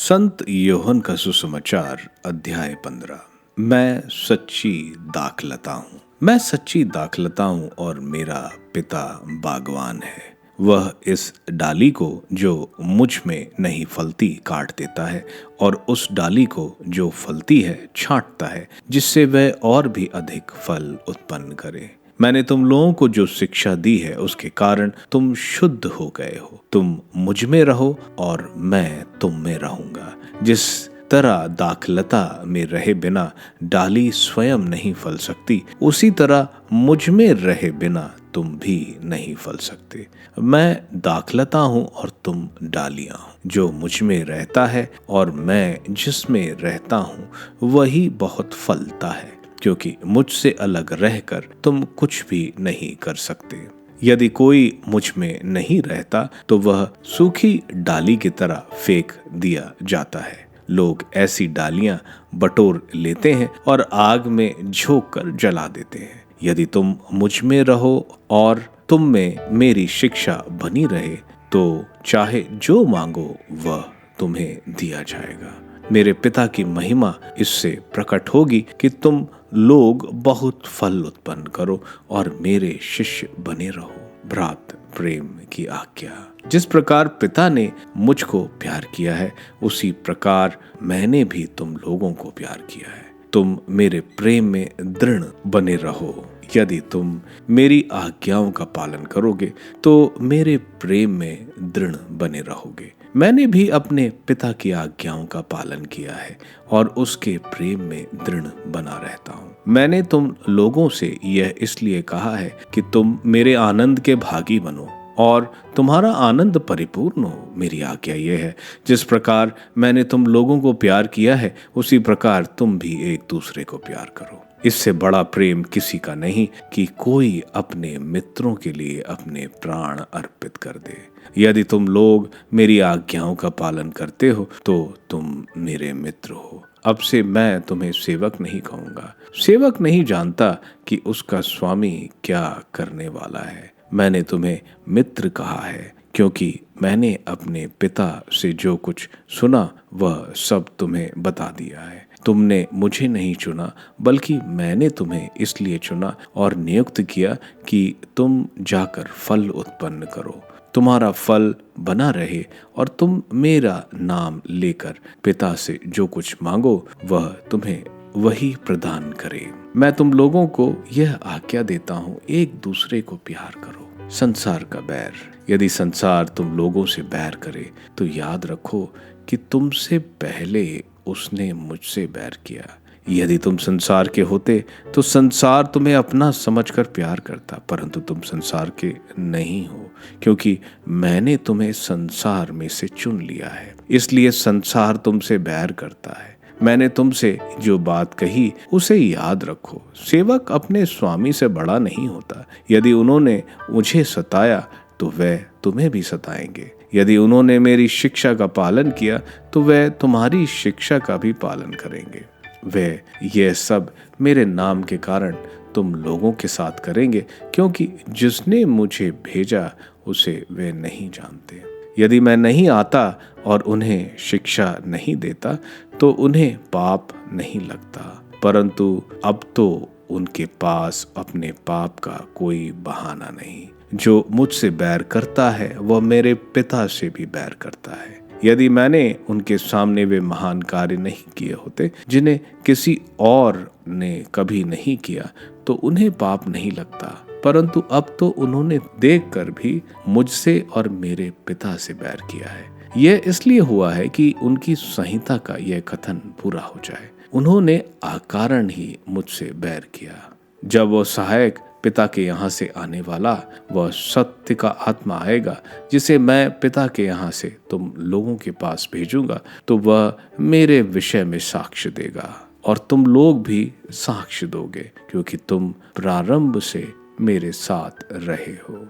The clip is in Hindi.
संत योहन का सुसमाचार अध्याय 15। मैं सच्ची दाखलता हूँ। मैं सच्ची दाखलता हूँ और मेरा पिता बागवान है। वह इस डाली को जो मुझ में नहीं फलती काट देता है और उस डाली को जो फलती है छांटता है, जिससे वह और भी अधिक फल उत्पन्न करे। मैंने तुम लोगों को जो शिक्षा दी है उसके कारण तुम शुद्ध हो गए हो। तुम मुझ में रहो और मैं तुम में रहूंगा। जिस तरह दाखलता में रहे बिना डाली स्वयं नहीं फल सकती, उसी तरह मुझ में रहे बिना तुम भी नहीं फल सकते। मैं दाखलता हूँ और तुम डालियां हो। जो मुझ में रहता है और मैं जिसमें रहता हूँ वही बहुत फलता है, क्योंकि मुझसे अलग रहकर तुम कुछ भी नहीं कर सकते। यदि कोई मुझ में नहीं रहता तो वह सूखी डाली की तरह फेंक दिया जाता है। लोग ऐसी डालियां बटोर लेते हैं और आग में झोंक कर जला देते हैं। यदि तुम मुझ में रहो और तुम में मेरी शिक्षा बनी रहे तो चाहे जो मांगो वह तुम्हें दिया जाएगा। मेरे पिता की महिमा इससे प्रकट होगी कि तुम लोग बहुत फल उत्पन्न करो और मेरे शिष्य बने रहो। भ्रात प्रेम की आज्ञा। जिस प्रकार पिता ने मुझको प्यार किया है, उसी प्रकार मैंने भी तुम लोगों को प्यार किया है। तुम मेरे प्रेम में दृढ़ बने रहो। यदि तुम मेरी आज्ञाओं का पालन करोगे तो मेरे प्रेम में दृढ़ बने रहोगे। मैंने भी अपने पिता की आज्ञाओं का पालन किया है और उसके प्रेम में दृढ़ बना रहता हूँ। मैंने तुम लोगों से यह इसलिए कहा है कि तुम मेरे आनंद के भागी बनो और तुम्हारा आनंद परिपूर्ण हो। मेरी आज्ञा यह है, जिस प्रकार मैंने तुम लोगों को प्यार किया है उसी प्रकार तुम भी एक दूसरे को प्यार करो। इससे बड़ा प्रेम किसी का नहीं कि कोई अपने मित्रों के लिए अपने प्राण अर्पित कर दे। यदि तुम लोग मेरी आज्ञाओं का पालन करते हो तो तुम मेरे मित्र हो। अब से मैं तुम्हें सेवक नहीं कहूँगा। सेवक नहीं जानता कि उसका स्वामी क्या करने वाला है। मैंने तुम्हें मित्र कहा है, क्योंकि मैंने अपने पिता से जो कुछ सुना वह सब तुम्हें बता दिया है। तुमने मुझे नहीं चुना, बल्कि मैंने तुम्हें इसलिए चुना और नियुक्त किया कि तुम जाकर फल उत्पन्न करो, तुम्हारा फल बना रहे और तुम मेरा नाम लेकर पिता से जो कुछ मांगो वह तुम्हें वही प्रदान करे। मैं तुम लोगों को यह आज्ञा देता हूँ, एक दूसरे को प्यार करो। संसार का बैर। यदि संसार तुम लोगों से बैर करे तो याद रखो कि तुमसे पहले उसने मुझसे बैर किया। यदि तुम संसार के होते तो संसार तुम्हें अपना समझकर प्यार करता, परंतु तुम संसार के नहीं हो, क्योंकि मैंने तुम्हें संसार में से चुन लिया है। इसलिए संसार तुमसे बैर करता है। मैंने तुमसे जो बात कही उसे याद रखो। सेवक अपने स्वामी से बड़ा नहीं होता। यदि उन्होंने मुझे सताया तो वह तुम्हें भी सताएंगे। यदि उन्होंने मेरी शिक्षा का पालन किया तो वह तुम्हारी शिक्षा का भी पालन करेंगे। वे यह सब मेरे नाम के कारण तुम लोगों के साथ करेंगे, क्योंकि जिसने मुझे भेजा उसे वे नहीं जानते। यदि मैं नहीं आता और उन्हें शिक्षा नहीं देता तो उन्हें पाप नहीं लगता, परंतु अब तो उनके पास अपने पाप का कोई बहाना नहीं। जो मुझसे बैर करता है वह मेरे पिता से भी बैर करता है। यदि मैंने उनके सामने वे महान कार्य नहीं किए होते जिन्हें किसी और ने कभी नहीं किया तो उन्हें पाप नहीं लगता, परंतु अब तो उन्होंने देखकर भी मुझसे और मेरे पिता से बैर किया है। यह इसलिए हुआ है कि उनकी संहिता का यह कथन पूरा हो जाए। उन्होंने अकारण ही मुझसे बैर किया। जब वो सहायक पिता के यहाँ से आने वाला, वह सत्य का आत्मा आएगा जिसे मैं पिता के यहाँ से तुम लोगों के पास भेजूंगा, तो वह मेरे विषय में साक्ष्य देगा और तुम लोग भी साक्ष्य दोगे, क्योंकि तुम प्रारंभ से मेरे साथ रहे हो।